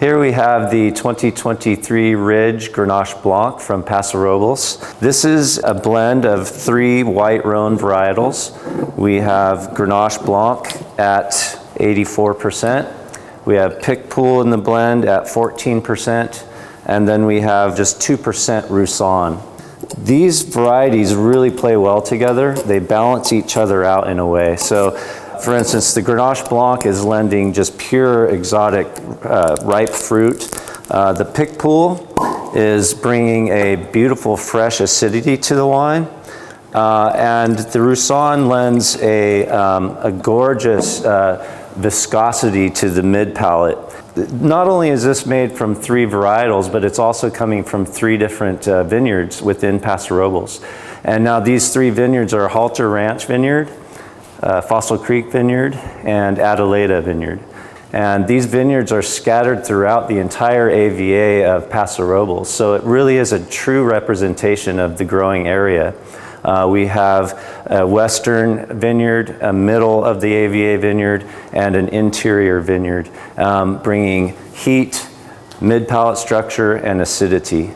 Here we have the 2023 Ridge Grenache Blanc from Paso Robles. This is a blend of 3 white Rhone varietals. We have Grenache Blanc at 84%. We have Picpoul in the blend at 14%. And then we have just 2% Roussanne. These varieties really play well together. They balance each other out in a way. So, for instance, the Grenache Blanc is lending just pure exotic ripe fruit. The Picpoul is bringing a beautiful fresh acidity to the wine. And the Roussanne lends a gorgeous viscosity to the mid-palate. Not only is this made from 3 varietals, but it's also coming from 3 different vineyards within Paso Robles. And now these 3 vineyards are Halter Ranch Vineyard, Fossil Creek Vineyard, and Adelaida Vineyard. And these vineyards are scattered throughout the entire AVA of Paso Robles. So it really is a true representation of the growing area. We have a western vineyard, a middle of the AVA vineyard, and an interior vineyard, bringing heat, mid-palate structure, and acidity.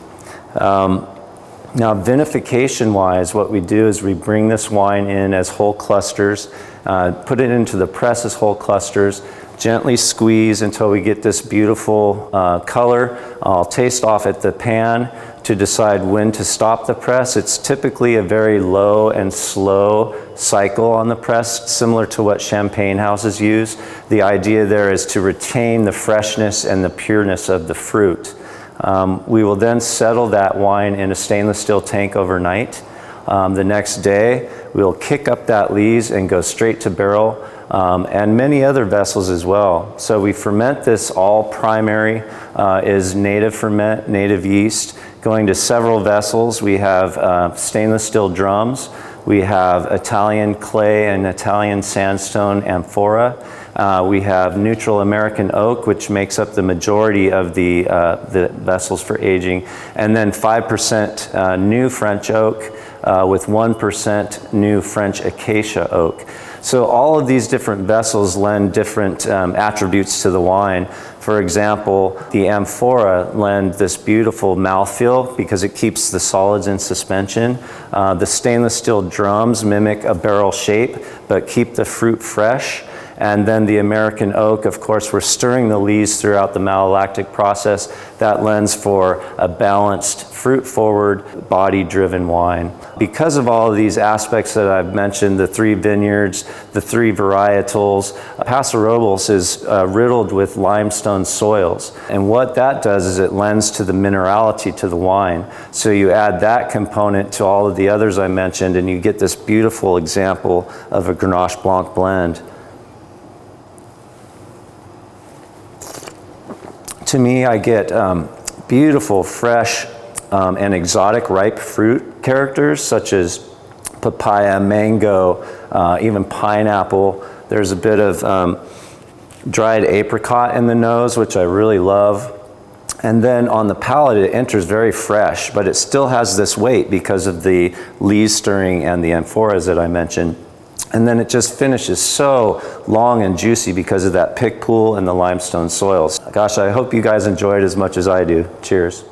Now, vinification-wise, what we do is we bring this wine in as whole clusters, put it into the press as whole clusters, gently squeeze until we get this beautiful color. I'll taste off at the pan to decide when to stop the press. It's typically a very low and slow cycle on the press, similar to what champagne houses use. The idea there is to retain the freshness and the pureness of the fruit. We will then settle that wine in a stainless steel tank overnight. The next day, we'll kick up that lees and go straight to barrel, and many other vessels as well. So we ferment this. All primary is native ferment, native yeast, going to several vessels. We have stainless steel drums. We have Italian clay and Italian sandstone amphora. We have neutral American oak, which makes up the majority of the vessels for aging, and then 5% new French oak with 1% new French acacia oak. So all of these different vessels lend different attributes to the wine. For example, the amphora lend this beautiful mouthfeel because it keeps the solids in suspension. The stainless steel drums mimic a barrel shape but keep the fruit fresh. And then the American oak, of course, we're stirring the lees throughout the malolactic process. That lends for a balanced, fruit-forward, body-driven wine. Because of all of these aspects that I've mentioned, the 3 vineyards, the 3 varietals, Paso Robles is riddled with limestone soils. And what that does is it lends to the minerality to the wine. So you add that component to all of the others I mentioned, and you get this beautiful example of a Grenache Blanc blend. To me, I get beautiful, fresh, and exotic ripe fruit characters such as papaya, mango, even pineapple. There's a bit of dried apricot in the nose, which I really love. And then on the palate, it enters very fresh, but it still has this weight because of the lees stirring and the amphoras that I mentioned. And then it just finishes so long and juicy because of that Picpoul and the limestone soils. Gosh, I hope you guys enjoy it as much as I do. Cheers.